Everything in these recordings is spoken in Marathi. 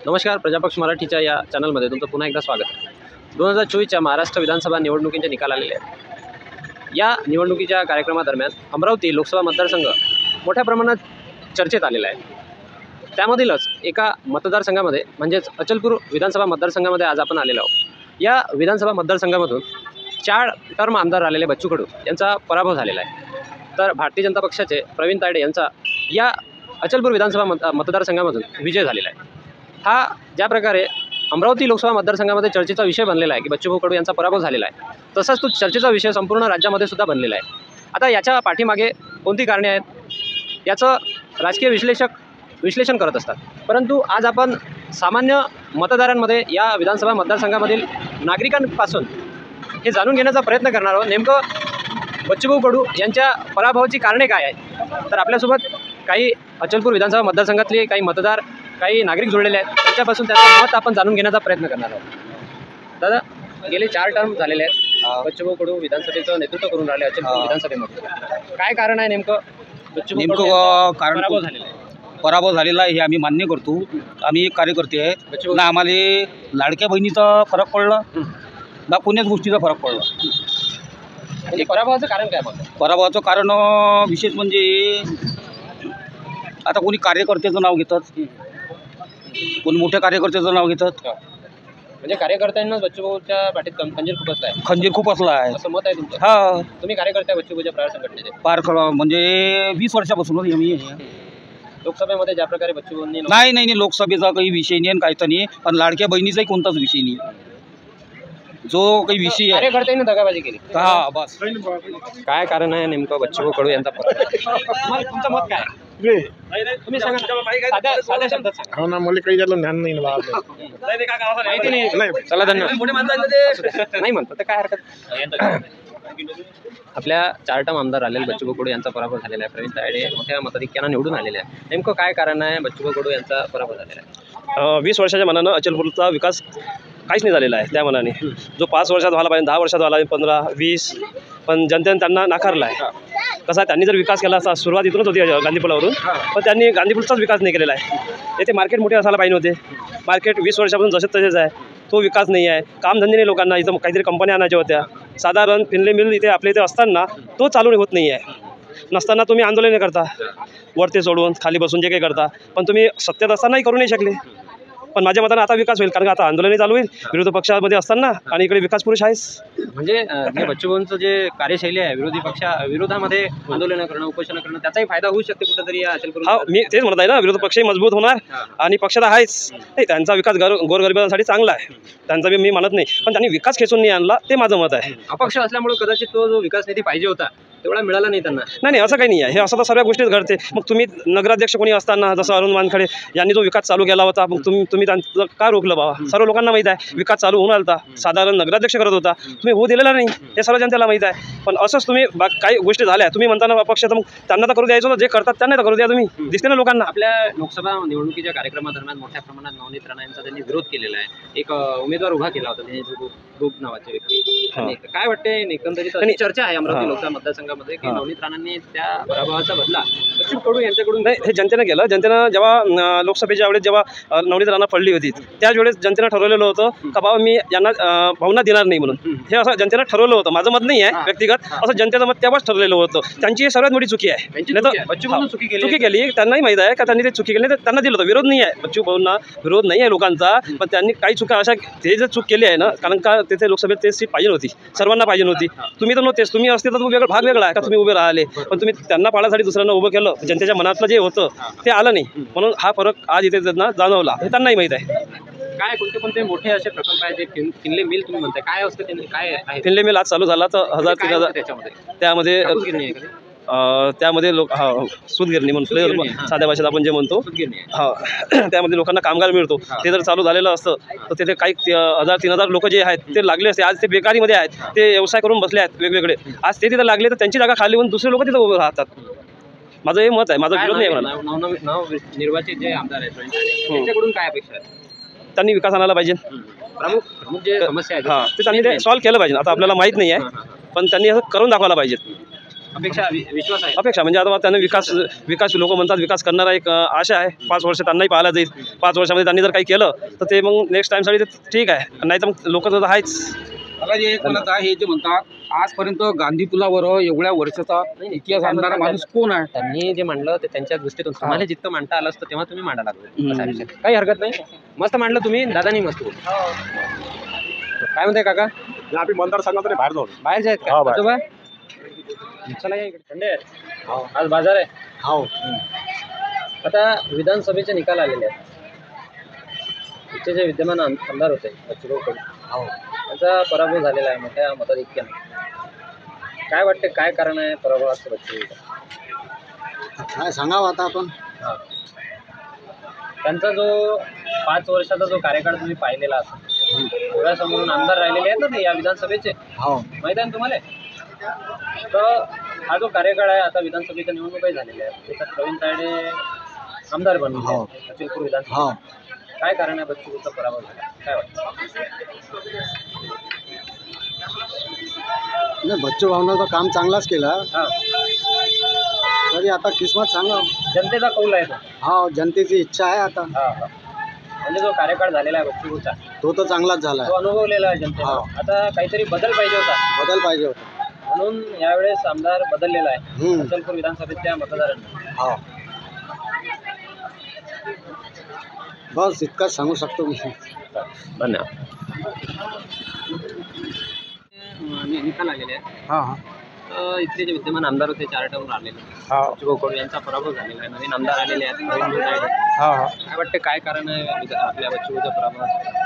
नमस्कार, प्रजापक्ष मराठीच्या या चॅनलमध्ये तुमचं पुन्हा एकदा स्वागत आहे। 2024च्या महाराष्ट्र विधानसभा निवडणुकीचे निकाल आलेले आहेत। या निवडणुकीच्या कार्यक्रमादरम्यान अमरावती लोकसभा मतदारसंघ मोठ्या प्रमाणात चर्चेत आलेला आहे। त्यामधीलच एका मतदारसंघामध्ये म्हणजेच अचलपूर विधानसभा मतदारसंघामध्ये आज आपण आलेलो आहोत। या विधानसभा मतदारसंघामधून 4 टर्म आमदार आलेले बच्चू कडू यांचा पराभव झालेला आहे। तर भारतीय जनता पक्षाचे प्रवीण तायडे यांचा या अचलपूर विधानसभा मतदारसंघामधून विजय झालेला आहे। हा ज्या प्रकारे अमरावती लोकसभा मतदारसंघामध्ये चर्चेचा विषय बनलेला आहे की बच्चू कडू यांचा पराभव झालेला आहे, तसाच तो चर्चेचा विषय संपूर्ण राज्यामध्ये सुद्धा बनलेला आहे। आता याच्या पाठीमागे कोणती कारणे आहेत याचं राजकीय विश्लेषण करत असतात, परंतु आज आपण सामान्य मतदारांमध्ये या विधानसभा मतदारसंघामधील नागरिकांपासून हे जाणून घेण्याचा प्रयत्न करणार आहोत। नेमकं बच्चू कडू यांच्या पराभवाची कारणे काय आहेत। तर आपल्यासोबत काही अचलपूर विधानसभा मतदारसंघातले काही मतदार, काही नागरिक जोडलेले आहेत, त्यांच्यापासून त्याचं मत आपण जाणून घेण्याचा प्रयत्न करणार आहोत। दादा, गेले 4 टर्म झालेले आहेत, बच्चू कडू विधानसभेचं नेतृत्व करून राहिले अचलपूर विधानसभेमध्ये। काय कारण आहे नेमकं कारण पराभव झालेला आहे हे आम्ही मान्य करतो। आम्ही कार्यकर्ते आहे ना, आम्हाला लाडक्या बहिणीचा फरक पडला ना कोण्याच गोष्टीचा फरक पडला। म्हणजे पराभवाचं कारण काय? पराभवाचं कारण विशेष म्हणजे आता कोणी कार्यकर्त्याचं नाव घेतात, कोणी मोठ्या कार्यकर्त्याचं नाव घेतात। म्हणजे कार्यकर्त्यांना बच्चूभाऊच्या पाठीत खंजीर खूप असला आहे, खंजीर खूप असला आहे असं मत आहे तुमचं? हा, तुम्ही कार्यकर्ते बच्चूभाऊच्या प्रहार संघटनेचे म्हणजे 20 वर्षापासून आम्ही लोकसभेमध्ये ज्या प्रकारे बच्चूभाऊंनी नाही लोकसभेचा काही विषय नाही आणि काहीच नाही, पण लाडक्या बहिणीचाही कोणताच विषय नाही जो काही विषय आहे। कार्यकर्त्यांनी दगाबाजी केली। हा बस। काय कारण आहे नेमकं बच्चू कडू यांचा तुमचं मत काय? तुम्ही सांगा साध्या शब्दात सांगा। हो ना, मला काही झालं ज्ञान नाही ना, माहिती नाही। चला धन्यवाद। नाही म्हणतो तर काय हरकत। आपल्या 4 टर्म आमदार आलेले बच्चू कडू यांचा पराभव झालेला आहे। प्रवीण तायडे मोठ्या मताधिक्यानं निवडून आलेले आहे। नेमकं काय कारण आहे बच्चू कडू यांचा पराभव झालेला आहे? 20 वर्षाच्या मनानं अचलपूरचा विकास काहीच नाही झालेला आहे। त्या मनाने जो 5 वर्षात व्हायला पाहिजे, 10 वर्षात व्हायला, 15, 20, पण जनतेने त्यांना नाकारला आहे। कसा त्यांनी जर विकास केला असता, सुरुवात इथूनच होती गांधीपुलावरून, पण त्यांनी गांधीपुलचाच विकास नाही केलेला आहे। येथे मार्केट मोठे असायला पाहिजे होते, मार्केट 20 वर्षापासून जसे तसेच आहे, तो विकास नाही आहे। कामधंदे नाही लोकांना, इथं काहीतरी कंपन्या आणायच्या होत्या, साधारण फिनले मिल इथे आपल्या इथे असताना तो चालू होत नाही आहे। नसताना तुम्ही आंदोलन करता, वरते सोडून खाली बसून जे काही करता, पण तुम्ही सत्तेत असतानाही करू नाही शकले। पण माझ्या मतानं आता विकास होईल, कारण आता आंदोलनही चालू होईल विरोधी पक्षामध्ये असताना, आणि इकडे विकास पुरुष आहेच। म्हणजे जे बच्चूभाऊंचं जे कार्यशैली आहे, विरोधी विरोधामध्ये आंदोलन करणं, उपोषण करणं, त्याचाही फायदा होऊ शकते कुठेतरी अचलपूर। हा, मी तेच म्हणत आहे ना, विरोधी पक्षही मजबूत होणार आणि पक्षाला आहेच नाही, त्यांचा विकास गोरगरिबांसाठी चांगला आहे, त्यांचा मी म्हणत नाही, पण त्यांनी विकास खेचून नाही आणला, ते माझं मत आहे। अपक्ष असल्यामुळे कदाचित तो जो विकास निधी पाहिजे होता तेवढा मिळाला नाही त्यांना। नाही असं काही नाही आहे, हे असं तर सर्व गोष्टीच घडते। मग तुम्ही नगराध्यक्ष कोणी असताना, जसं अरुण वानखडे यांनी जो विकास चालू केला होता, मग तुम्ही त्यांचं का रोखलं बाबा? सर्व लोकांना माहीत आहे विकास चालू होऊन आलता, साधारण नगराध्यक्ष करत होता, तुम्ही होऊ दिलेला नाही, हे सर्व जनतेला माहीत आहे। पण असंच तुम्ही काही गोष्टी झाल्या, तुम्ही म्हणताना अपक्ष, तर मग त्यांना तर करू द्यायचं होतं, जे करतात त्यांना तर करू द्या तुम्ही, दिसते ना लोकांना। आपल्या लोकसभा निवडणुकीच्या कार्यक्रमादरम्यान मोठ्या प्रमाणात नवनीत राणा यांचा त्यांनी विरोध केलेला आहे। एक उमेदवार उभा केला होता त्यांनी, ग्रुप नावाचे व्यक्ती। काय वाटते एकंदरीत चर्चा आहे अमरावती लोकसभा मतदारसंघामध्ये की नवनीत राणांनी त्या पराभवाचा बदला बच्चू कडू यांच्याकडून? नाही, हे जनतेनं केलं। जनतेनं जेव्हा लोकसभेच्या वेळेस जेव्हा नवनीत राणा पडली होती, त्याच वेळेस जनतेनं ठरवलेलं होतं का बाबा मी यांना भावना देणार नाही म्हणून, हे असं जनतेनं ठरवलं होतं। माझं मत नाही आहे व्यक्तिगत, असं जनतेचं मत तेव्हाच ठरलेलं होतं। त्यांची सर्वात मोठी चुकी आहे, चुकी केली, त्यांनाही माहीत आहे का त्यांनी ते चुकी केली, त्यांना दिलं होतं। विरोध नाही आहे बच्चू भाऊंना, विरोध नाही आहे लोकांचा, पण त्यांनी काही चुका अशा ते जर चूक केली आहे ना, कारण का तिथे लोकसभेत ते सीट पाहिजे होती, सर्वांना पाहिजे होती। तुम्ही तर नव्हतेच, तुम्ही असते तर वेगळा भाग वेगळा आहे का, तुम्ही उभे राहिले, पण तुम्ही त्यांना पाळासाठी दुसऱ्यांना उभं केलं, जनतेच्या मनातलं जे होतं ते आलं नाही, म्हणून हा फरक आज इथे त्यांना जाणवला, हे त्यांनाही माहीत आहे। काय कोणते मोठे असे प्रकल्प आहेत जे फिनले मिल तुम्ही म्हणताय, काय असतं त्यांनी, काय आहे फिनले मिल आज चालू झाला तर 1000-3000 त्यामध्ये त्यामध्ये लोक सूतगिरणी म्हणतो, साध्या भाषेत आपण जे म्हणतो त्यामध्ये लोकांना कामगार मिळतो। ते जर चालू झालेलं असतं तर तिथे काही 1000-3000 लोक जे आहेत ते लागले असते। आज ते बेकारीमध्ये आहेत, ते व्यवसाय करून बसले आहेत वेगवेगळे, आज ते तिथे लागले तर त्यांची जागा खाली होऊन दुसरे लोक तिथे उभे राहतात। माझं हे मत आहे, माझा विरोध नाही। नवनिर्वाचित जे आमदार आहेत त्यांच्याकडून काय अपेक्षा आहे? त्यांनी विकास आणायला पाहिजे, प्रमुख जे समस्या आहेत ते त्यांनी ते सॉल्व्ह केलं पाहिजे। आता आपल्याला माहीत नाही आहे, पण त्यांनी असं करून दाखवायला पाहिजे। अपेक्षा विश्वास आहे. अपेक्षा म्हणजे आता त्यांना विकास लोक म्हणतात विकास करणारा एक आशा आहे. 5 वर्ष त्यांनाही पाहायला जाईल. 5 वर्षामध्ये त्यांनी जर काही केलं तर ते मग नेक्स्ट टाईमसाठी ते ठीक आहे, नाही तर मग लोक तर आहेच. मला जे एक म्हणत आहे, हे जे म्हणतात आजपर्यंत गांधी पुलावर एवढ्या वर्षाचा इतिहास आणणारा माणूस कोण आहे? त्यांनी जे मांडलं ते त्यांच्या दृष्टीतून तुम्हाला जितकं मांडता आलं असतं तेव्हा तुम्ही मांडायला लागलो. असा विषय. काही हरकत नाही, मस्त मांडलं तुम्ही, दादानी मस्त बोललं. काय म्हणताय काका? आम्ही मतदारसंघातून बाहेर जाऊ. बाहेर आहेत का? आजोबा? चला या इकडे. थंडे आहे आज, बाजार आहे. हो, आता विधानसभेचे निकाल आलेले आहेत. इथचे जे विद्यमान आमदार होते बच्चूभाऊ कडू, त्यांचा पराभव झालेला आहे मोठ्या मताधिक्याने. काय वाटते, काय कारण आहे पराभवाचं बच्चूभाऊ? काय सांगावं आता आपण. त्यांचा जो 5 वर्षाचा जो कार्यकाळ तुम्ही पाहिलेला असेल, डोळ्यासमोरून आमदार राहिलेले आहेत ना या विधानसभेचे, हो, माहीत आहे ना तुम्हाला? तर हा जो कार्यकाळ आहे, आता विधानसभेच्या निवडणुकाही झालेल्या आहेत, त्याच्यात प्रवीण तायडे आमदार बनले अचलपूर विधानसभा. हो. काय कारण आहे बच्चूभाऊचा पराभव झाला, काय वाटतं? नाही, बच्चू भावना तर काम चांगलाच केला, हां, तरी आता किस्मत सांगा. जनतेचा कौल आहे तो. हा, जनतेची इच्छा आहे आता. हां हां, म्हणजे जो कार्यकाळ झालेला आहे बच्चूभाऊचा, तो तर चांगलाच झाला तो अनुभवलेला आहे जनतेला. हां. आता काहीतरी बदल पाहिजे होता, बदल पाहिजे होता. म्हणून यावेळेस आमदार बदललेला आहे हम्म. अचलपूर विधानसभेतल्या मतदारांनी. हो, बस इतकंच सांगू शकतो मी. धन्यवाद. निकाल आलेले आहेत. हां हां तर इथले जे विद्यमान आमदार होते 4 टर्म राहिलेले, हां बच्चूभाऊ कडू यांचा पराभव झालेला आहे. नवीन आमदार आलेले आहेत, प्रवीण तायडे. हां हां. काय वाटते, काय कारण आहे आपल्या बच्चूभाऊच्या पराभवाचं?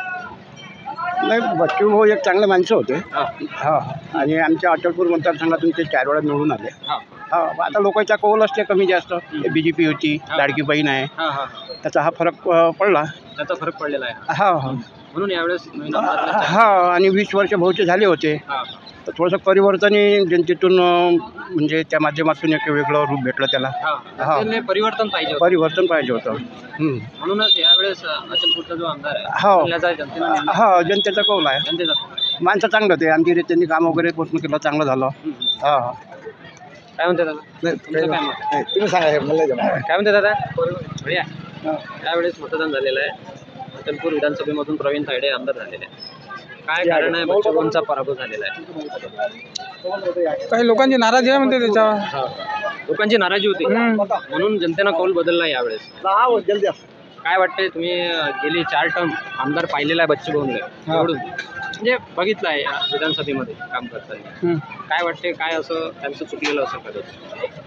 नाही, बच्चू भाऊ एक चांगले माणसं होते. हां हा, आणि आमच्या अचलपूर मतदारसंघातून ते 4 वेळा निवडून आले. हां हा, आता लोकांचा कौल असते कमी जास्त. BJP होती, लाडकी बहीण आहे, हां हां, त्याचा हा फरक पडला. त्याचा फरक पडलेला आहे. हा हा म्हणून यावेळेस नवीन आमदार. हा, आणि 20 वर्ष भाऊचे झाले होते, हां तर थोडंसं परिवर्तनही जनतेतून म्हणजे त्या माध्यमातून एक वेगळं रूप भेटलं त्याला. हां, त्यांनी परिवर्तन पाहिजे होतं. परिवर्तन पाहिजे होतं. म्हणूनच यावेळेस अचलपूरचा जो आमदार आहे, हो. त्याचा जनतेनं निर्णय- हा, जनतेचा कौल आहे. जनतेचा. माणसं चांगलं होते, आमची त्यांनी काम वगैरे पोचून केलं, चांगलं झालं. हा हा. काय म्हणते दादा? तुमचं काय मत आहे? तुम्ही सांगा, मला काय म्हणते दादा? बढिया. यावेळेस मतदान झालेलं आहे. अचलपूर विधानसभेमधून प्रवीण तायडे आमदार झालेले आहेत. काय कारण आहे बच्चूभाऊंचा पराभव झालेला आहे? काही लोकांची नाराजी आहे म्हणते त्याच्यावर. लोकांची नाराजी होती, म्हणून जनतेनं कौल बदलला यावेळेस. काय वाटतंय, तुम्ही गेली 4 टर्म आमदार पाहिलेला आहे बच्चूभाऊंना निवडून, म्हणजे बघितलं आहे या विधानसभेमध्ये काम करताना. काय वाटते, काय असं त्यांचं चुकलेलं असं कदाचित?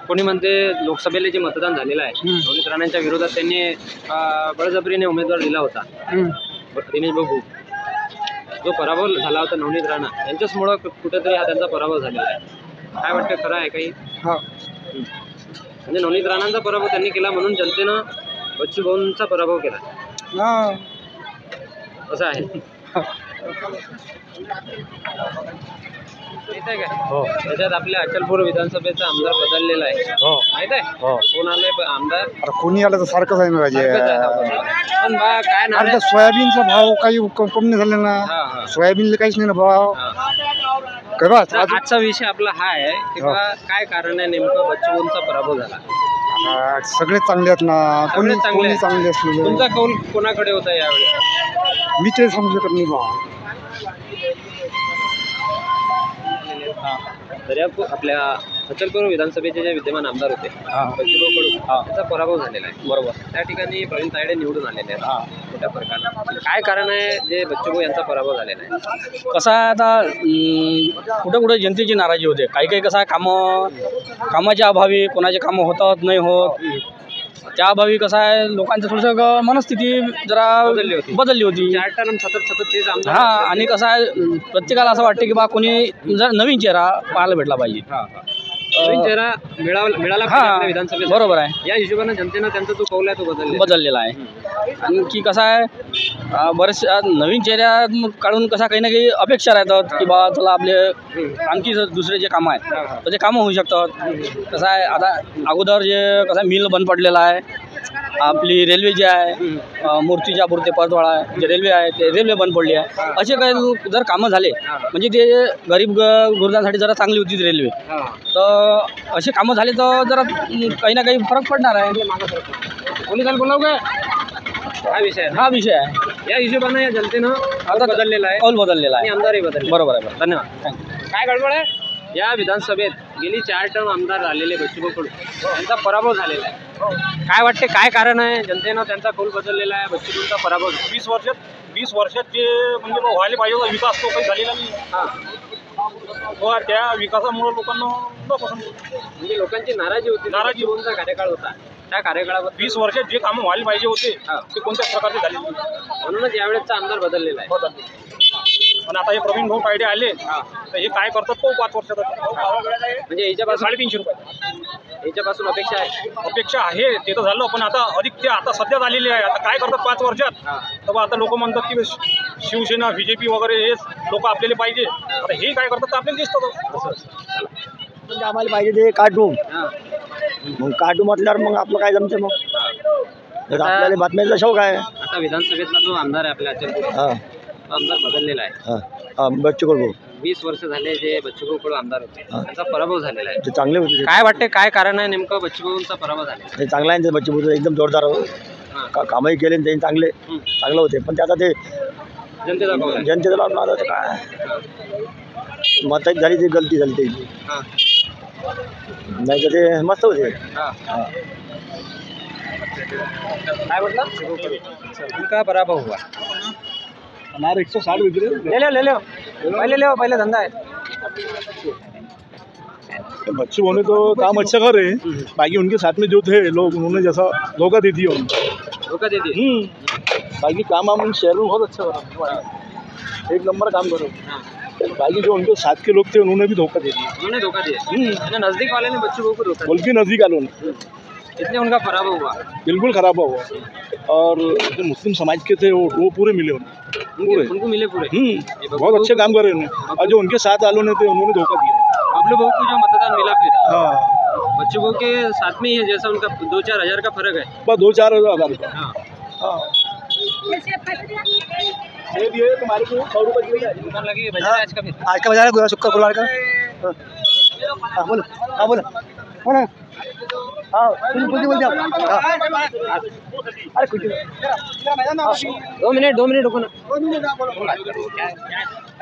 कोणी म्हणते लोकसभेला जे मतदान झालेलं आहे, नवनीत राणांच्या विरोधात त्यांनी बळजबरीने उमेदवार दिला होता, दिनेश बाबू. जो पराभव झाला होता नवनीत राणा यांच्याचमुळं कुठेतरी हा त्यांचा पराभव झालेला आहे. काय वाटतं, खरं आहे काही? म्हणजे नवनीत राणांचा पराभव त्यांनी केला, म्हणून जनतेनं बच्चूभाऊंचा पराभव केला, असं आहे. माहित आहे का? हो त्याच्यात आपल्या अचलपूर विधानसभेचा आमदार बदललेला आहे, हो माहित आहे? हो. कोण आलंय आमदार? अरे कोणी आलं तर सारखंच आहे ना राजे. पण बा काय नाव अरे आहे? त्या सोयाबीनचा भाव काही कमी नाही झाले ना. हां, हां. सोयाबीनला काहीच नाही ना भाव. हां. करा तर आजचा विषय आपला हा आहे की हो. बा काय कारण आहे नेमकं बच्चूभाऊंचा पराभव झाला? सगळे चांगले आहेत ना. कोणी सगळे चांगले कोणी आहेत. चांगले असलेले. तुमचा कौल कोणाकडे होता यावेळी? मी ते समजू शकत नाही भाव. तरी आपल्या अचलपूर विधानसभेचे जे विद्यमान आमदार होते बच्चूभाऊ कडू, त्याचा पराभव झालेला आहे. बरोबर. त्या ठिकाणी प्रवीण तायडे निवडून आलेले आहेत मोठ्या फरकानं. काय कारण आहे जे बच्चूभाऊ यांचा पराभव झालेला आहे? कसं आहे आता, कुठं कुठं जनतेची नाराजी होते. काही काही कसं आहे, कामाच्या अभावी कोणाचे कामं होतात नाही होत, त्या अभावी कसं आहे लोकांचं थोडंसं मनस्थिती जरा बदलली होती. 4 टर्म सतत तेच आमदार. हा, आणि कसं आहे प्रत्येकाला असं वाटतं की बा कोणी जर नवीन चेहरा पाहायला भेटला पाहिजे. नवीन चेहरा मिळाला पाहिजे आपल्या विधानसभेत. बरोबर आहे. या हिशोबानं जनतेनं त्यांचा जो कौल आहे तो बदललेला आहे. आणखी कसं आहे, बरेचशा नवीन चेहऱ्या काढून कसा काही ना काही अपेक्षा राहतात की बा चला आपले आणखी दुसरे जे कामं आहेत तर ते कामं होऊ शकतात. कसं आहे, आता अगोदर जे कसं मिल बंद पडलेला आहे, आपली रेल्वे जी आहे मूर्तिजापूर ते परतवाडा जे रेल्वे आहे ते रेल्वे बंद पडली आहे. असे काही जर कामं झाले म्हणजे ते गरीब गुरुदांसाठी जरा चांगली होती ती रेल्वे. तर असे कामं झाले तर जरा काही ना काही फरक पडणार आहे. पोलिसांना बोलावं काय हा विषय आहे. या हिशोबानं या जनतेनं आता बदललेला आहे, कौल बदललेला आणि आहे. आमदारही बदलले. बरोबर आहे. धन्यवाद. काय गडबड आहे? या विधानसभेत गेली 4 टर्म आमदार झालेले बच्चूभाऊ कडू यांचा पराभव झालेला आहे. काय वाटते, काय कारण आहे जनतेनं त्यांचा कौल बदललेला आहे? बच्चूभाऊंचा पराभव 20 वर्षात जे म्हणजे व्हायला पाहिजे होता विकास तो काही झालेला नाही. त्या विकासामुळे लोकांना न पसंत. म्हणजे लोकांची नाराजी होती. बच्चूभाऊंचा कार्यकाळ होता, त्या कार्यकाळावर 20 वर्षात जे कामं व्हायला पाहिजे होते ते कोणत्याच प्रकारचे झाले नाही. म्हणूनच यावेळेसचा आमदार बदललेला आहे. आणि आता हे प्रवीण भाऊ पायडे आले तर हे काय करतात तो 5 वर्षात म्हणजे याच्यापासून 350 रुपये याच्यापासून अपेक्षा आहे. ते तर झालं, पण आता अधिक ते आता सध्या झालेले आहे. आता काय करतात 5 वर्षात? तर आता लोक म्हणतात की शिवसेना BJP वगैरे हे लोक आपल्याला पाहिजे. आता हे काय करतात तर आपल्याला दिसतं. म्हणजे आम्हाला पाहिजे ते काटू. मग काटू म्हटल्यावर मग आपलं काय जमते मग. तर आपल्याला बातम्याचा शौक आहे. आता विधानसभेतला जो आमदार आहे आपल्या अचलपूर, तो आमदार बदललेला आहे. बच्चू कडू 20 वर्ष झाले जे बच्चूभाऊ कडू आमदार होते त्यांचा पराभव झालेला आहे. ते चांगले होते. काय वाटते, काय कारण आहे नेमकं बच्चूभाऊंचा पराभव झाला? ते चांगला आहे. ते बच्चू कडू एकदम जोरदार कामही केले आणि ते चांगलं होते. पण ते आता ते जनतेचा कौल आहे. जनतेला लावून आता ते काय मताची झाली ती गलती झाली त्याची. नाही तर ते मस्त होते. काय म्हटलं? उनका पराभव हुआ. 160 विक्री ले लो पहले धंधा है. बच्चू भाऊ ने तो काम अच्छा कर रहे हैं. बाकी उनके साथ में जो थे लोग उन्होंने जैसा धोखा दे दिया धोखा दे दिया. बाकी काम हम शहर में बहुत अच्छा करा, एक नंबर काम करो. बाकी जो उनके साथ के लोग थे उन्होंने भी धोखा दे दिया. उन्होंने धोखा दिया. नजदीक वाले ने बच्चू भाऊ को धोखा बल्कि नजदीक आलो ने इसलिए उनका पराभव हुआ. बिल्कुल खराब हुआ. और जो मुस्लिम समाज के थे वो पूरे मिले उनको मिले पूरे. बहुत अच्छे काम कर रहे उन्होंने. और जो उनके साथ वालों ने थे उन्होंने धोखा दिया. बबलू भाऊ को जो मतदान मिला फिर हाँ, बच्चू भाऊ के साथ में ही है, जैसा उनका 2-4 हज़ार का फर्क है. बस 2-4 हज़ार का. हाँ ये दिए तुम्हारे को 100 रुपये की दुकान लगी है आज का फिर. आज का बाजार है शुक्र गुरुवार का. हाँ बोलो. हाँ बोलो. हाँ बोलते अरे कुछ 2 मिनट रुको ना.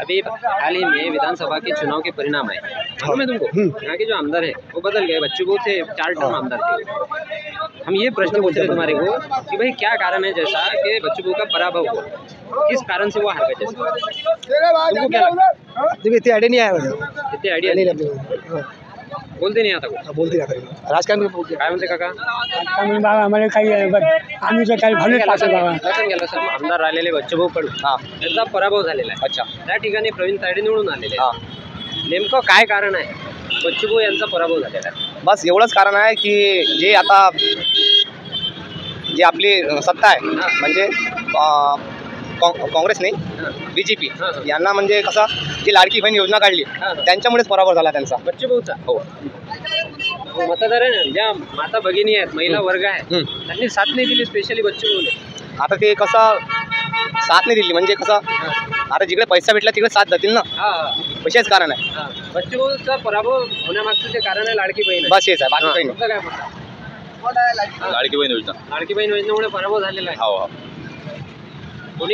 अभी हाल ही में विधानसभा के चुनाव के परिणाम आए. मालूम है तुमको यहाँ के जो आमदार है वो बदल गए. बच्चू भाऊ थे 4 टर्म आमदार थे. हम ये प्रश्न पूछ रहे तुम्हारे को कि भाई क्या कारण है जैसा कि बच्चू भाऊ का पराभव हुआ, किस कारण से वो हार गए जैसा तुमको क्या लगता है? इतनी आइडिया नहीं आया. इतनी आइडिया नहीं, बोलते नाही आता कोण. बोलते राजकारण बोलते. काय म्हणते काका? बाबा आम्हाला काही आम्ही तर काही भावनेच पाहतो बाबा. लक्षात गेलं सर, आमदार राहिलेले बच्चूभाऊ कडू त्यांचा पराभव झालेला आहे. अच्छा, त्या ठिकाणी प्रवीण तायडे निवडून आलेले आहे. नेमकं काय कारण आहे बच्चूभाऊ यांचा पराभव झालेला आहे? बस एवढंच कारण आहे की जे आता जे आपली सत्ता आहे म्हणजे काँग्रेस नाही BJP यांना म्हणजे कसं जी लाडकी बहीण योजना काढली त्यांच्यामुळेच पराभव झाला त्यांचा. बच्चूभाऊचा हो मतदार आहे ना, ज्या माता भगिनी आहेत, महिला वर्ग आहे, त्यांनी साथ नाही दिली स्पेशली बच्चूभाऊने. आता ते कसं साथ नाही दिली म्हणजे कसं आता जिकडे पैसा भेटला तिकडे साथ जातील ना. पैसेच कारण आहे. बच्चूभाऊचा पराभव होण्यामागचं जे कारण आहे लाडकी बहीण. बस हेच आहे, बाकी काही नाही. काय म्हणतात? लाडकी बहीण योजना. लाडकी बहीण योजनेमुळे पराभव झालेला आहे. हो.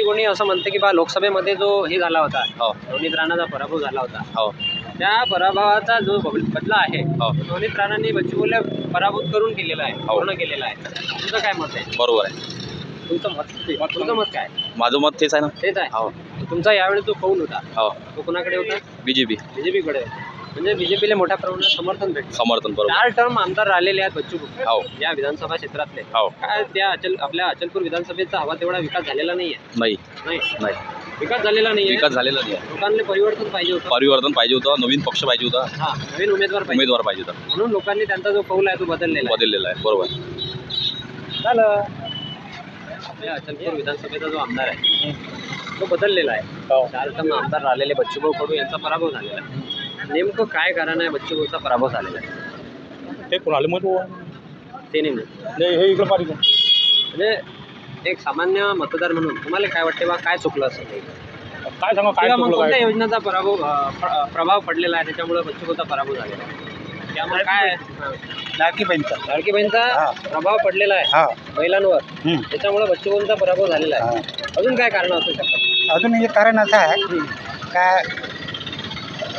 कोणी असं म्हणते की बा लोकसभेमध्ये जो हे झाला होता, हो. नवनीत राणाचा पराभव झाला होता, हो. त्या पराभवाचा जो बदला आहे हो. नवनीत राणांनी बच्चूभाऊला पराभूत करून केलेला आहे, पूर्ण केलेला आहे. तुमचं काय मत आहे? बरोबर आहे. तुमचं मत काय? माझं मत तेच आहे ना. तेच आहे. हो. तुमचा यावेळी जो कौल होता हो. तो कोणाकडे होता? BJP BJPकडे. म्हणजे BJPला मोठ्या प्रमाणात समर्थन भेटलं. समर्थन. बरोबर. 4 टर्म आमदार राहिलेले आहेत बच्चूभाऊ हो. या विधानसभा क्षेत्रातले. हो. काय त्या आपल्या अचलपूर विधानसभेचा हवा तेवढा विकास झालेला नाहीये. नाही. विकास झालेला नाहीये. विकास झालेला नाही. लोकांना परिवर्तन पाहिजे होतं. परिवर्तन पाहिजे होतं. नवीन पक्ष पाहिजे होता. हा, नवीन उमेदवार पाहिजे होता. म्हणून लोकांनी त्यांचा जो कौल आहे तो बदललेला आहे. बरोबर. झालं. आपल्या अचलपूर विधानसभेचा जो आमदार आहे तो बदललेला आहे. 4 टर्म आमदार राहिलेले बच्चूभाऊ कडू यांचा पराभव झालेला आहे. नेमकं काय कारण आहे बच्चूभाऊचा पराभव झालेला आहे? ते कोणाला मत ते नाही नाही हे इकडं पाहिजे म्हणजे एक सामान्य मतदार म्हणून तुम्हाला काय वाटते बा काय चुकलं असेल काय सांगा काय किंवा मग चुकलं कोणत्या काय योजनेचा प्रभाव पडलेला आहे त्याच्यामुळे बच्चूभाऊचा पराभव झालेला आहे त्यामुळे काय लाडकी बहीणचा लाडकी बहीणचा प्रभाव पडलेला आहे महिलांवर त्याच्यामुळे बच्चूभाऊंचा पराभव झालेला आहे अजून काय कारण असू शकतात अजून एक कारण असं आहे का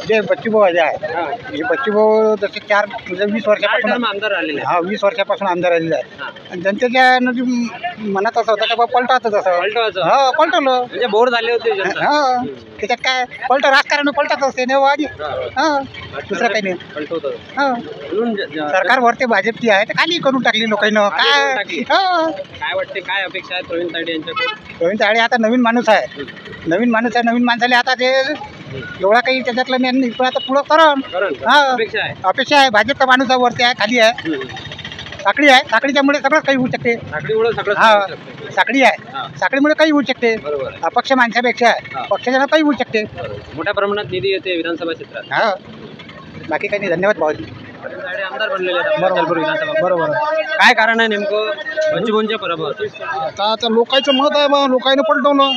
जे बच्चूभाऊ जे आहे हे बच्चूभाऊ जसे 20 वर्षापासून आमदार आलेले हा 20 वर्षापासून आमदार राहिलेले आहे आणि जनतेच्या मनात असं होतं का बा पलटायचं तसं पलटवायचं हा पलटवलं म्हणजे बोर झाले होते जनता. हा त्याच्यात काय राजकारण पलटत असते नाही आधी हा दुसरं काही नाही पलटवतं हा म्हणून सरकार वरती भाजपची आहे तर खाली करून टाकली लोकांना काय टाकली. हा काय वाटते काय अपेक्षा आहे प्रवीण तायडे यांच्याकडून प्रवीण तायडे आता नवीन माणूस आहे नवीन माणसाला आता ते एवढा काही त्याच्यातलं नाही पण आता पुढं करण हा अपेक्षा आहे अपेक्षा आहे भाजपचा माणूस आहे वरती आहे खाली आहे साखळी आहे साखळीच्यामुळे सगळंच काही होऊ शकते साखळीमुळे सगळं हा होऊ शकते. साखळी आहे साखळीमुळे काही होऊ शकते बरोबर आहे. अपक्ष माणसापेक्षा पक्षाच्या काही होऊ शकते मोठ्या प्रमाणात निधी येते विधानसभा क्षेत्रात हा बाकी काही नाही धन्यवाद भाऊजी प्रवीण तायडे आमदार बनलेले आहेत अचलपूर विधानसभा बरोबर काय कारण आहे नेमकं बच्चूभाऊंच्या पराभवाचं आता लोकांचं मत आहे बा लोकांनी पलटवलं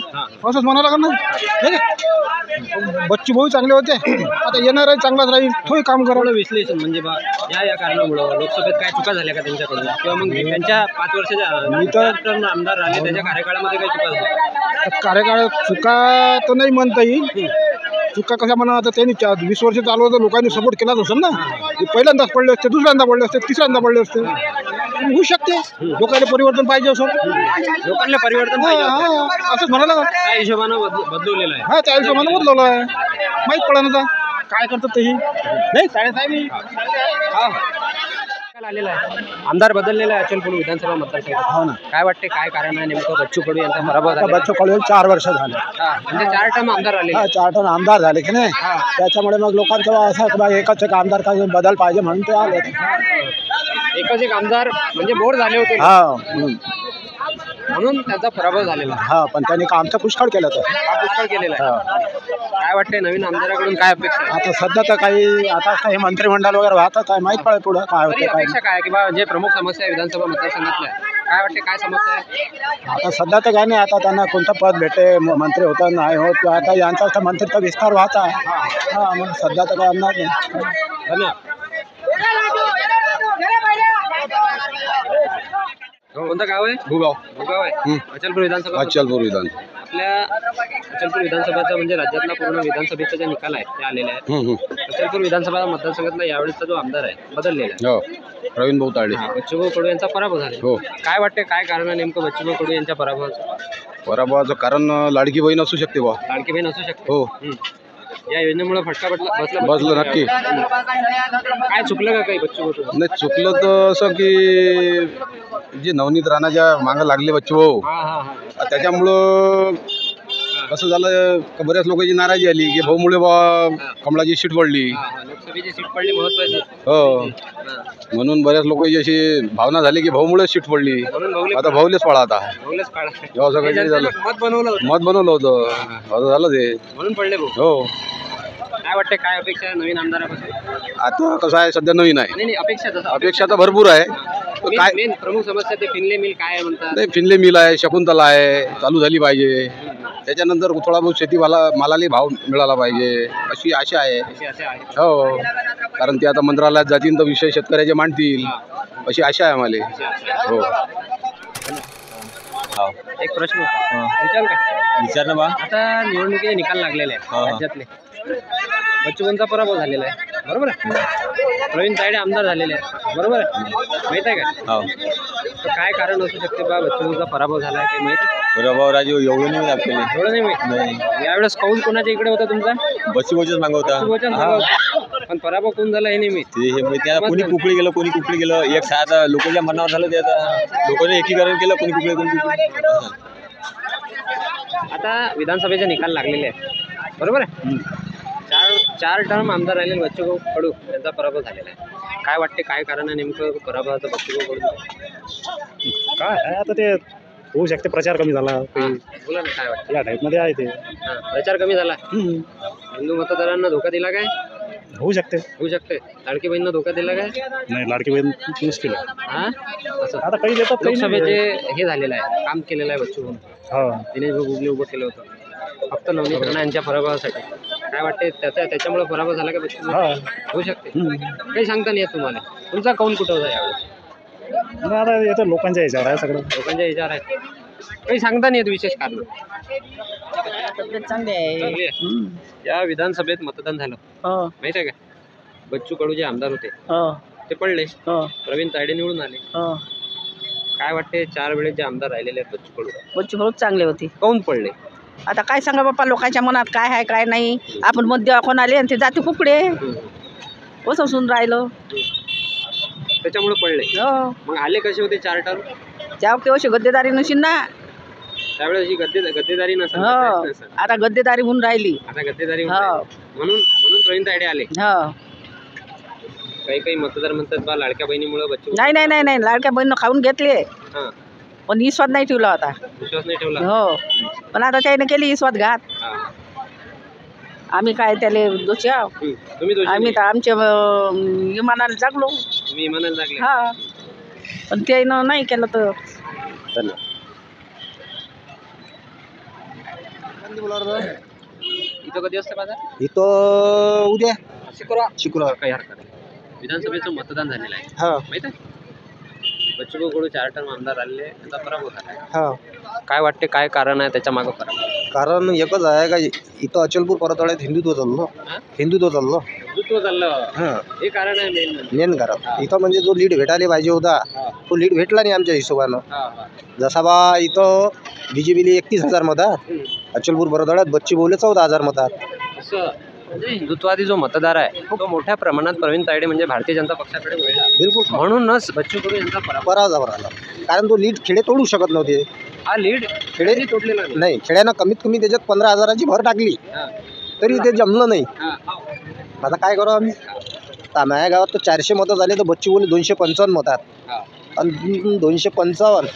असंच म्हणायला लागलं ना बच्चू भाऊ चांगले होते आता येणार आहे चांगलाच राहील तोही काम करा थोडं विश्लेषण म्हणजे बा या कारणामुळं लोकसभेत काय चुका झाल्या का त्यांच्याकडून किंवा मग त्यांच्या 5 वर्षाच्या टर्म आमदार राहिले त्याच्या कार्यकाळामध्ये काही चुका झाल्या कार्यकाळ चुका तर नाही म्हणता येईल चुका कशा म्हणा आता त्यांनी 20 वर्ष चालू होतं लोकांनी सपोर्ट केलाच असेल ना ते पहिल्यांदाच पडले असते दुसऱ्यांदा पडले असते तिसऱ्यांदा पडले असते होऊ शकते लोकांना परिवर्तन पाहिजे असं लोकांना परिवर्तन पाहिजे होतं. असंच म्हणायला लागलं त्या हिशोबानं बदलवलेलं आहे हा त्या हिशोबानं बदलवलं आहे माहीत पडा ना काय करतात तेही नाही साहेब आलेला आहे आमदार बदललेला आहे अचलपूर विधानसभा मतदारसंघात हो ना काय वाटते काय कारण आहे नेमकं बच्चू कडू यांचा पराभव झाला बच्चू कडू 4 वर्ष झाले म्हणजे 4 टर्म आमदार आले हा 4 टन आमदार झाले की नाही त्याच्यामुळे मग लोकांचं असं की बा एकच एक आमदार काय बदल पाहिजे म्हणून ते आले एकच एक आमदार म्हणजे बोर झाले होते हा म्हणून त्यांचा पराभव झालेला आहे. हा पण त्यांनी कामचं पुष्कळ केलं तर हा पुष्कळ केलेला आहे काय वाटते नवीन आमदाराकडून काय अपेक्षा आहे? आता सध्या तर काही आता काही मंत्रिमंडळ वगैरे वाहतात काय माहीत पडेल पुढं काय तरी होतं काय अपेक्षा काय किंवा जे प्रमुख समस्या आहे विधानसभा मतदारसंघातल्या काय वाटते काय समस्या आहे आता सध्या तर काय नाही आता त्यांना कोणतं पद भेटे मंत्री होतं नाही होत किंवा आता यांचा तर मंत्रीचा विस्तार व्हायचा आहे हा मग सध्या तर काय आणणार नाही धन्यवाद कोणतं गाव आहे भुगाव आहे अचलपूर विधानसभा अचलपूर विधान आपल्या अचलपूर विधानसभाचा म्हणजे राज्यातला पूर्ण विधानसभेचा जे निकाल आहे ते आलेले आहेत अचलपूर विधानसभा मतदारसंघातला यावेळेसचा जो आमदार आहे बदललेला आहे हो प्रवीण भाऊ तायडे बच्चूभाऊ कडू यांचा पराभव झाला हो काय वाटते काय कारण आहे नेमकं बच्चूभाऊ कडू यांच्या पराभवाचं पराभवाचं कारण लाडकी बहीण असू शकते बा लाडकी बहीण असू शकते हो या योजनेमुळे फटका बसला बसलं नक्की काय चुकलं का काही बच्चूभाऊ कडू नाही चुकलं तर असं की जे नवनीत राणाच्या मागं लागले बच्चू भाऊ त्याच्यामुळं कसं झालं का बऱ्याच लोकांची नाराजी आली की भाऊमुळे बा कमळाची सीट पडली लोकसभेची सीट पडली महत्वाची हो म्हणून बऱ्याच लोकांची अशी भावना झाली की भाऊमुळे सीट पडली आता भाऊलेच पळा आता जेव्हा सगळं काही झालं मत बनवलं होतं असं झालं ते म्हणून पडले भाऊ हो काय वाटते काय अपेक्षा आहे नवीन आमदारापासून आता कसं आहे सध्या नवीन आहे नाही अपेक्षा तसं अपेक्षा तर भरपूर आहे पण काय मेन प्रमुख समस्या ते फिनले मिल काय आहे म्हणतात नाही फिनले मिल आहे शकुंतला आहे चालू झाली पाहिजे त्याच्यानंतर थोडा बहुत मालाला भाव मिळाला पाहिजे अशी आशा आहे असे आहे हो कारण ते आता मंत्रालयात जातील तर विषय शेतकऱ्याचे मांडतील अशी आशा आहे आम्हाला हो एक प्रश्न विचार का विचार ना बा आता निवडणुकीचे निकाल लागलेले आहेत राज्यातले बच्चूभाऊंचा पराभव झालेला आहे बरोबर आहे प्रवीण तायडे आमदार झालेले आहेत बरोबर आहे माहित आहे का तर काय कारण असू शकते बा बच्चूभाऊंचा पराभव झाला आहे काही माहित आहे प्रभाव राजू एवढं नाही आपल्याला एवढं नाही माहित यावेळेस कौल कोणाच्या इकडे होता तुमचा बच्चूभाऊच्याच मागं होता बच्चूभाऊच्याच मागं होता. पण पराभव कोण झाला हे नाही माहित ते हे माहिती आता कोणी कुकडी गेलं कोणी कुकडी गेलं एक साधा लोकांच्या मनावर झालं ते आता लोकांनी एकीकरण केलं कोणी कुकडी कोणी कुकडी आता विधानसभेचे निकाल लागलेले आहेत बरोबर आहे चार टर्म आमदार राहिले बच्चूभाऊ कडू यांचा पराभव झालेला आहे काय वाटते काय कारण आहे नेमकं पराभवाचं बच्चूभाऊ कडू काय आहे आता ते होऊ शकते प्रचार कमी झाला बोला ना काय वाटतं या टाईपमध्ये आहे ते प्रचार कमी झाला हिंदू मतदारांना धोका दिला काय होऊ शकते. होऊ शकते. लाडकी बहिणीनं धोका दिला काय? नाही, लाडकी बहीण मुश्किल आहे. हा असं आता काही देतात, काही नाही. लोकसभेचे हे झालेलं आहे, काम केलेलं आहे बच्चू कडून. हा. दिनेश भाऊ गुगले उभं केलं होतं फक्त नवनीत राणा यांच्या पराभवासाठी. काय वाटते त्याच्यामुळे पराभव झाला का बच्चू? होऊ शकते. काही सांगता नाही येत तुम्हाला. तुमचा कौल कुठं होता यावेळेस? नाही, आता येतं लोकांच्या ह्याच्यावर आहे सगळं. लोकांच्या ह्याच्यावर आहे. काही सांगता नाही येत विशेष कारण. चांगली आहे. चांगली आहे. या विधानसभेत मतदान झालं माहिती आहे का? बच्चू कडू जे आमदार होते ते पडले. प्रवीण तायडे निवडून आले. काय वाटते 4 वेळेस जे आमदार राहिलेले आहेत बच्चू कडू चांगले होते. काऊन पडले? आता काय सांगा बाप्पा, लोकांच्या मनात काय आहे काय नाही. आपण मत दाखवून आले आणि ते जाते कुकडे बसून राहिलं, त्याच्यामुळे पडले. मग आले कसे होते 4 टर्म? त्या वक्ती अशी गद्देदारी नशील ना, त्यावेळेस ही गद्देदारी नसेल. आता गद्देदारी होऊन राहिली. आता गद्देदारी म्हणून प्रवीण तायडे आले. काही मतदार म्हणतात बा लाडक्या बहिणीमुळे बच्चू. नाही नाही नाही नाही, लाडक्या बहिणीनं खाऊन घेतले पण विश्वास नाही ठेवला होता. विश्वास नाही ठेवला. हो, पण आता त्याने केली विश्वास घात. आम्ही काय त्याला दोषी आहोत? तुम्ही दोषी आम्ही तर आमच्या विमानाला जागलो. तुम्ही विमानाला लागले. हा, पण त्यानं नाही केलं तर. इथं कधी असतं बाजार? इथं उद्या शुक्रवार. काही हरकत नाही. विधानसभेचं मतदान झालेलं आहे माहित आहे? बच्चू कडू 4 टर्म आमदार आलेले, त्यांचा पराभव झाला. काय वाटते, काय कारण आहे त्याच्या मागं पराभव? कारण एकच आहे का, इथं अचलपूर परतवाड्यात हिंदुत्व चाललं. हिंदुत्व चाललं हे कारण आहे मेन कारण. इथं म्हणजे जो लीड भेटायला पाहिजे होता तो लीड भेटला नाही आमच्या हिशोबानं. जसा बा इथं BJPला 31,000 मतात, अचलपूर परतवाड्यात बच्ची बोले 14,000 मतात. असं म्हणजे हिंदुत्वादी जो मतदार आहे तो मोठ्या प्रमाणात प्रवीण तायडे म्हणजे भारतीय जनता पक्षाकडे वळला. बिलकुल. म्हणूनच बच्चू कडू यांचा पराभव झाला. कारण तो लीड खेडे तोडू शकत नव्हते. हा लीड खेडे तोडलेला नाही. खेड्यानं कमीत कमी त्याच्यात 15,000ची भर टाकली तरी ते जमलं नाही. आता काय करू आम्ही? माझ्या गावात तर 400 मतं झाले तर बच्ची बोले 255 मतात आणि 255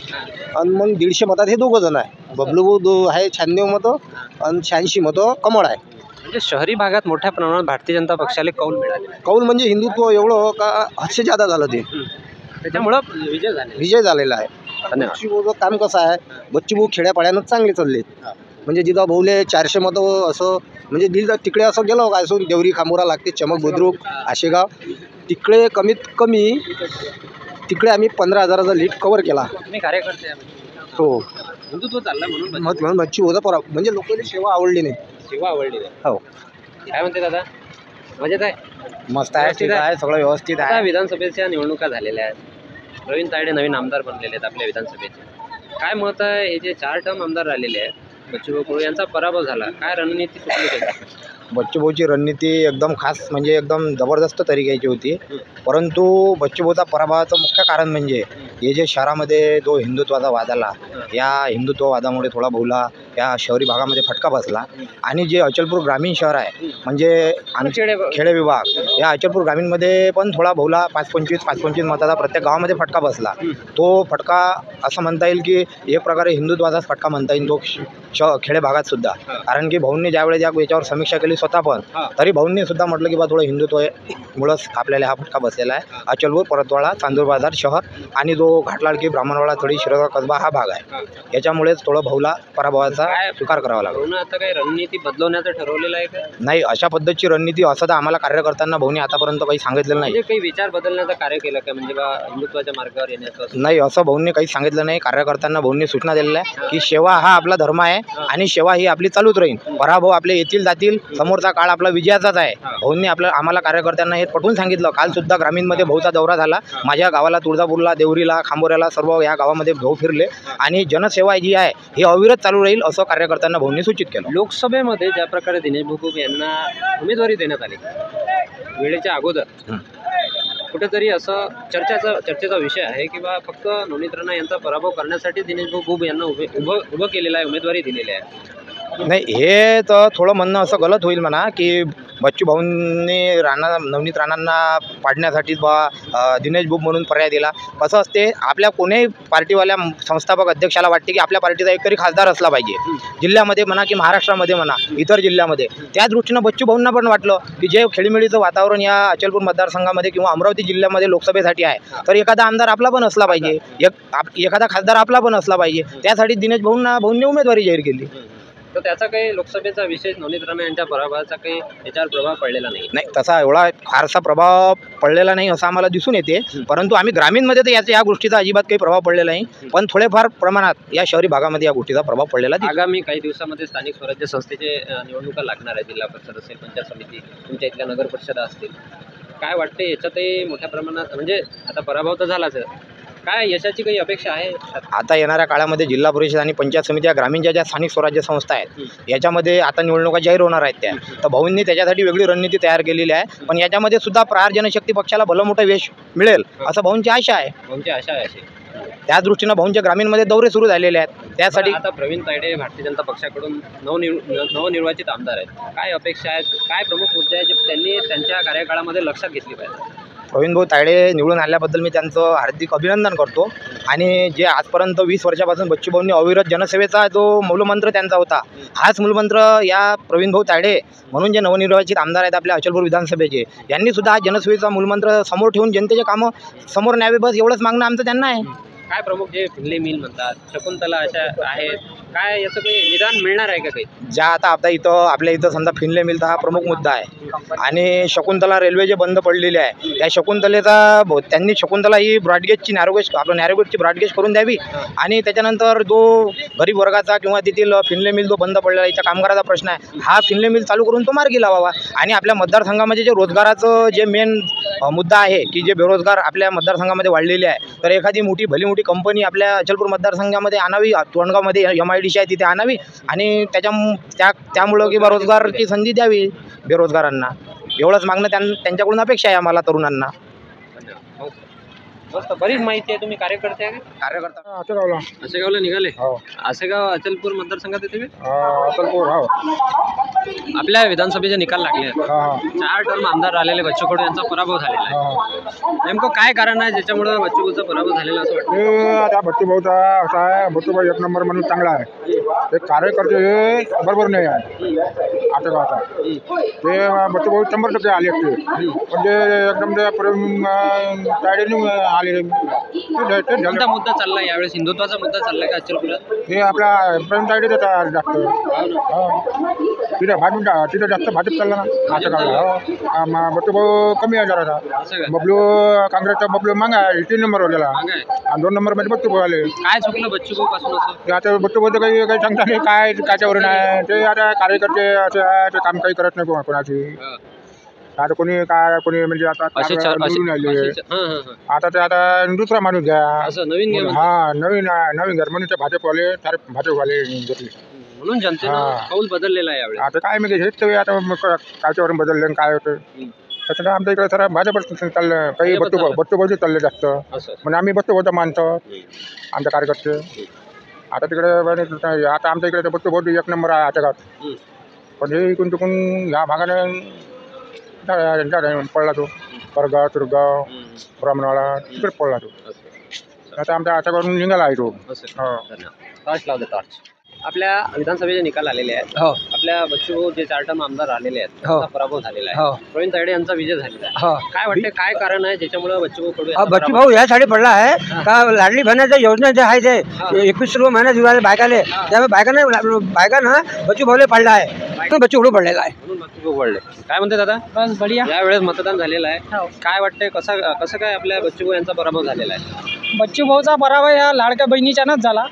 आणि मग 150 मतात हे दोघं जण आहे. बबलू भाऊ आहे 96 मतं आणि 86 मतं कमळ आहे. म्हणजे शहरी भागात मोठ्या प्रमाणात भारतीय जनता पक्षाला कौल मिळाले. कौल म्हणजे हिंदुत्व एवढं का हदसे जादा झालं ते, त्याच्यामुळं विजय झालेला आहे. बच्चू भाऊचं काम कसं आहे, बच्चू भाऊ खेड्यापाड्यानं चांगले चालले. म्हणजे जिथं भाऊले 400 मतं असं म्हणजे दिल तिकडे असं गेलो काय असं देवरी खांबोरा लागते, चमक बुद्रुक, आशेगाव, तिकडे कमीत कमी तिकडे आम्ही 15,000चा लीड कव्हर केला. कार्यकर्ते हो, हिंदुत्व चाललं म्हणून म्हणून बच्चू भाऊचा पराभव. म्हणजे लोकांनी सेवा आवडली नाही. सेवा आवडली नाही. हो. काय म्हणते दादा? मजेत आहे? मस्त आहे, ठीक आहे, सगळं व्यवस्थित आहे. विधानसभेच्या निवडणुका झालेल्या आहेत. प्रवीण तायडे नवीन आमदार बनलेले आहेत आपल्या विधानसभेचे. काय मत आहे, हे जे 4 टर्म आमदार राहिलेले आहेत बच्चू कडू यांचा पराभव झाला, काय रणनीती कुठली केली? बच्चू भाऊची रणनीती एकदम खास म्हणजे एकदम जबरदस्त तरीक्याची होती. परंतु बच्चू भाऊचा पराभवाचं मुख्य कारण म्हणजे हे जे शहरामध्ये जो हिंदुत्वाचा वाद आला, या हिंदुत्ववादामुळे थोडा भाऊला या शहरी भागामध्ये फटका बसला. आणि जे अचलपूर ग्रामीण शहर आहे म्हणजे आमचे खेडे विभाग, या अचलपूर ग्रामीणमध्ये पण थोडा भाऊला 5-25 मताचा प्रत्येक गावामध्ये फटका बसला. तो फटका असं म्हणता येईल की एक प्रकारे हिंदुत्वाचाच फटका म्हणता येईल तो खेडे भागात सुद्धा. कारण की भाऊंनी ज्यावेळेस याच्यावर समीक्षा केली स्वतः पण, तरी भाऊंनी सुद्धा म्हटलं की बा थोडं हिंदुत्वमुळंच आपल्याला हा फटका बसलेला आहे. अचलपूर, परतवाडा, चांदूर बाजार शहर आणि जो घाटलाडकी, ब्राह्मणवाडा, थोडी शिरोगा कसबा हा भाग आहे. याच्यामुळेच थोडं भाऊला पराभवाचा स्वीकार करावा लागला. आता काही रणनीती बदलवण्याचं ठरवलेलं आहे का? नाही, अशा पद्धतीची रणनीती असं तर आम्हाला कार्यकर्त्यांना भाऊनी आतापर्यंत काही सांगितलेलं नाही. काही विचार बदलण्याचं कार्य केलं का, म्हणजे बा हिंदुत्वाच्या मार्गावर येण्याचं? नाही, असं भाऊंनी काही सांगितलं नाही. कार्यकर्त्यांना भाऊंनी सूचना दिलेल्या आहे की सेवा हा आपला धर्म आहे आणि सेवा ही आपली चालूच राहील. पराभव आपले येतील जातील, समोरचा काळ आपला विजयाचाच आहे. भाऊंनी आम्हाला कार्यकर्त्यांना हे पटवून सांगितलं. काल सुद्धा ग्रामीणमध्ये भाऊचा दौरा झाला. माझ्या गावाला, तुळजापूरला, देवरीला, खांबोऱ्याला, सर्व या गावामध्ये भाऊ फिरले आणि जनसेवा जी आहे ही अविरत चालू राहील असं कार्यकर्त्यांना भाऊंनी सूचित केलं. लोकसभेमध्ये ज्या प्रकारे दिनेश भाऊ यांना उमेदवारी देण्यात आली वेळेच्या अगोदर, कुठेतरी असं चर्चेचा विषय आहे की बा फक्त नवनीत राणा यांचा पराभव करण्यासाठी दिनेश भाऊ यांना उभं केलेलं आहे, उमेदवारी दिलेली आहे. नाही, हे तर थोडं म्हणणं असं गलत होईल म्हणा की बच्चू भाऊंनी नवनीत राणांना पाडण्यासाठी दिनेश बुब म्हणून पर्याय दिला. कसं असते, आपल्या कोणीही पार्टीवाल्या संस्थापक अध्यक्षाला वाटते की आपल्या पार्टीचा एक तरी खासदार असला पाहिजे, जिल्ह्यामध्ये म्हणा की महाराष्ट्रामध्ये म्हणा इतर जिल्ह्यामध्ये. त्या दृष्टीनं बच्चू भाऊंना पण वाटलं की जे खेळीमेळीचं वातावरण या अचलपूर मतदारसंघामध्ये किंवा अमरावती जिल्ह्यामध्ये लोकसभेसाठी आहे, तर एखादा आमदार आपला पण असला पाहिजे, एखादा खासदार आपला पण असला पाहिजे. त्यासाठी दिनेश भाऊंनी उमेदवारी जाहीर केली. तर त्याचा काही लोकसभेचा विशेष नवनीत राणा यांच्या पराभवाचा काही याच्यावर प्रभाव पडलेला नाही. तसा एवढा फारसा प्रभाव पडलेला नाही असं आम्हाला दिसून येते. परंतु आम्ही ग्रामीणमध्ये तर या गोष्टीचा अजिबात काही प्रभाव पडलेला नाही, पण थोडेफार प्रमाणात या शहरी भागामध्ये या गोष्टीचा प्रभाव पडलेला आहे. आगामी काही दिवसामध्ये स्थानिक स्वराज्य संस्थेचे निवडणुका लागणार आहे. जिल्हा परिषद असेल, पंचायत समिती, तुमच्या इथल्या नगर परिषदा असतील. काय वाटते याच्यातही मोठ्या प्रमाणात, म्हणजे आता पराभव तर झालाच, काय यशाची काही अपेक्षा आहे? आता येणाऱ्या काळामध्ये जिल्हा परिषद आणि पंचायत समिती या ग्रामीणच्या ज्या स्थानिक स्वराज्य संस्था आहेत याच्यामध्ये आता निवडणुका जाहीर होणार आहेत त्या. तर भाऊंनी त्याच्यासाठी वेगळी रणनीती तयार केलेली आहे. पण याच्यामध्ये सुद्धा प्रहार जनशक्ती पक्षाला भलं मोठं यश मिळेल असं भाऊंची आशा आहे. भाऊंची आशा आहे अशी. त्या दृष्टीनं भाऊंच्या ग्रामीणमध्ये दौरे सुरू झालेले आहेत. त्यासाठी आता प्रवीण तायडे भारतीय जनता पक्षाकडून नवनिर्वाचित आमदार आहेत. काय अपेक्षा आहेत, काय प्रमुख मुद्दे आहेत जे त्यांनी त्यांच्या कार्यकाळामध्ये लक्षात घेतली पाहिजे? प्रवीण भाऊ तायडे निवडून आल्याबद्दल मी त्यांचं हार्दिक अभिनंदन करतो. आणि जे आजपर्यंत 20 वर्षापासून बच्चू भाऊंनी अविरत जनसेवेचा जो मूलमंत्र त्यांचा होता, हाच मूलमंत्र या प्रवीण भाऊ तायडे म्हणून जे नवनिर्वाचित आमदार आहेत आपल्या अचलपूर विधानसभेचे, यांनी सुद्धा हा जनसेवेचा मूलमंत्र समोर ठेवून जनतेचे कामं समोर न्यावे, बस एवढंच मागणं आमचं त्यांना आहे. काय प्रमुख जे फिनले मिल म्हणतात, शकुंतला अशा आहेत, काय याचं काही निदान मिळणार आहे का काही? ज्या आता आपल्या इथं समजा फिनले मिल तर हा प्रमुख मुद्दा आहे. आणि शकुंतला रेल्वे जे बंद पडलेली आहे, त्या त्यांनी शकुंतला ही ब्रॉडगेजची नॅरोगेजची ब्रॉडगेज करून द्यावी. आणि त्याच्यानंतर जो गरीब वर्गाचा किंवा तेथील फिनले मिल जो बंद पडलेला याच्या कामगाराचा प्रश्न आहे, हा फिनले मिल चालू करून तो मार्गी लावावा. आणि आपल्या मतदारसंघामध्ये जे रोजगाराचं जे मेन मुद्दा आहे की जे बेरोजगार आपल्या मतदारसंघामध्ये वाढलेले आहे, तर एखादी भली मोठी कंपनी आपल्या अचलपूर मतदारसंघामध्ये आणावी, तोंडगावमध्ये MIDC आहे तिथे आणावी आणि त्यामुळं किंवा रोजगाराची संधी द्यावी बेरोजगारांना. एवढंच मागणं त्यांच्याकडून अपेक्षा आहे आम्हाला तरुणांना. मस्त, बरीच माहिती आहे. तुम्ही कार्यकर्ते आहे? आचलगावला. आसेगावला निघाले? हो. आसेगाव अचलपूर मतदारसंघात येते मी? अचलपूर. हो. आपल्या विधानसभेचे निकाल लागले आहेत. 4 टर्म आमदार राहिलेले बच्चू कडू यांचा पराभव झालेला आहे. नेमकं काय कारण आहे ज्याच्यामुळे बच्चू कडूचा पराभव झालेला असं वाटतं? आता बच्चू भाऊचा असा आहे, बच्चू भाऊ 1 नंबर म्हणून चांगला आहे. ते कार्यकर्ते हे बरोबर नाही आहे आचलगावचा. ते बच्चू भाऊ 100% आले असते, पण ते एकदम आले. कोणता मुद्दा चालला यावेळेस? हिंदुत्वाचा मुद्दा चालला का अचलपुरात? हे आपला प्रवीण तायडे जास्त तिथे जास्त भाजप चालला ना आचलगावला. बच्चू भाऊ कमी आहे जरा. बबलू काँग्रेसचा बबलू मागा आहे 3 नंबरवर गेला आणि 2 नंबरमध्ये बच्चू भाऊ आले. काय चुकलं बच्चू भाऊ पासून असं? आता बच्चू भाऊ काही सांगता नाही काय त्याच्यावरून आहे. ते आता कार्यकर्ते असं आहे, ते काम काही करत नाही कोणाची. आता कोणी म्हणजे आता दुसरा माणूस घ्या, नवीन घर म्हणून ते भाजपवाले घेतले म्हणून जनतेनं कौल बदललेला आहे यावेळी. आता काय म्हणजे हेच आता कायच्यावरून बदललं काय होतं त्याच्यानं आमच्या इकडे सर भाजपच चाललं. काही बच्चू भाऊचे चालले जास्त, म्हणजे आम्ही बच्चू भाऊचा मानतो आमच्या कार्यकर्ते. आता तिकडे आता आमच्या इकडे बच्चू भाऊ 1 नंबर आहे आचलगावात. पण हे इकडून तिकडून ह्या भागाने पडला तो परगाव, तुरगाव, ब्राह्मणवाडा तिकडे पडला तो. आता आमच्या आचलगावरून निघाला आहे तो. आपल्या विधानसभेचे निकाल आलेले आहेत. आपल्या बच्चू जे 4 टर्म आमदार आलेले आहेत त्यांचा पराभव झालेला आहे. प्रवीण तायडे यांचा विजय झालेला आहे. काय वाटतं, काय कारण आहे ज्याच्यामुळे बच्चू भाऊ यासाठी पडला आहे का लाडली बहिणाच्या योजना जे आहे ते 21 महिना दिवाळी बायकाले, त्यामुळे बायकांना बच्चू भाऊला पडला आहे, बच्चू भाऊ पडलेला आहे. काय म्हणते दादा? बस बढिया. यावेळेस मतदान झालेलं आहे. काय वाटतंय, कसं काय आपल्या बच्चू भाऊ यांचा पराभव झालेला आहे? बच्चू भाऊचा पराभव या लाडक्या बहिणीच्यानंच झाला.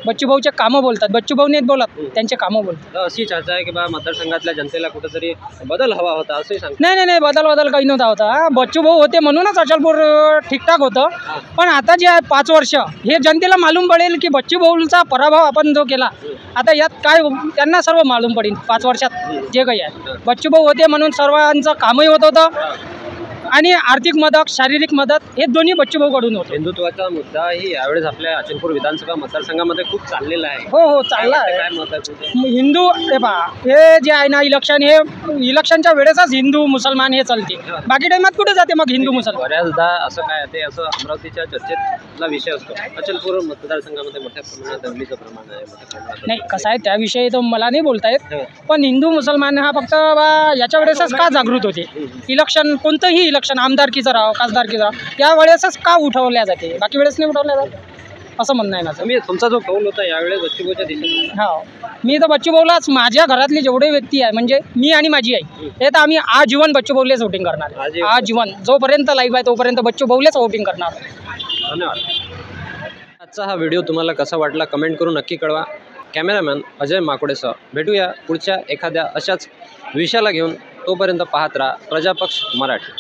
बच्चू भाऊचे कामं बोलतात, बच्चू भाऊ नाहीत बोलत, त्यांचे कामं बोलतात. अशी चर्चा आहे की बा मतदारसंघातल्या जनतेला कुठेतरी बदल हवा होता असंही सांगतात. नाही बदल काही नव्हता होता. बच्चू भाऊ होते म्हणूनच अचलपूर ठीकठाक होतं. पण आता जे आहे 5 वर्ष हे जनतेला मालूम पडेल की बच्चू भाऊचा पराभव आपण जो केला, आता यात काय त्यांना सर्व मालूम पडेल 5 वर्षात जे काही आहे. बच्चू भाऊ होते म्हणून सर्वांचं कामही होत होतं आणि आर्थिक मदत, शारीरिक मदत हे दोन्ही बच्चूभाऊकडून होते. हिंदुत्वाचा मुद्दाही यावेळेस आपल्या अचलपूर विधानसभा मतदारसंघामध्ये खूप चाललेला आहे. हो चालला आहे. काय मत आहे तुमचं? हिंदू हे पहा, हे जे आहे ना इलेक्शन, हे इलेक्शनच्या वेळेसच हिंदू मुसलमान हे चालते. बाकी टाइमात कुठे जाते मग हिंदू मुसलमान? बऱ्याचदा असं काय ते असं अमरावतीच्या चर्चेतला विषय असतो. अचलपूर मतदारसंघामध्ये मोठ्या प्रमाणात दंगलीचं प्रमाण आहे, मोठ्या प्रमाणात. नाही, कसं आहे त्याविषयी तर मला नाही बोलता येत, पण हिंदू मुसलमान हा फक्त याच्या वेळेसच का जागृत होते. इलेक्शन, कोणतंही इलेक्शन, आमदारकीचं राहो, खासदारकीचं राहो, त्या वेळेसच का उठवल्या जाते, बाकी वेळेस नाही उठवल्या जात, असं म्हणणं आहे माझं. मी तुमचा जो कौल होता यावेळेस बच्चूभाऊच्या दिशेने. हो, मी तर बच्चूभाऊलाच, माझ्या घरातले जेवढे व्यक्ती आहे, म्हणजे मी आणि माझी आई, हे तर आम्ही आजीवन बच्चूभाऊलेच वोटिंग करणार. आजीवन, जोपर्यंत लाईव्ह आहे तोपर्यंत बच्चूभाऊलेच वोटिंग करणार. धन्यवाद. आजचा हा व्हिडिओ तुम्हाला कसा वाटला कमेंट करून नक्की कळवा. कॅमेरामॅन अजय माकोडेसह भेटूया पुढच्या एखाद्या अशाच विषयाला घेऊन. तोपर्यंत पाहत राहा प्रजापक्ष मराठी.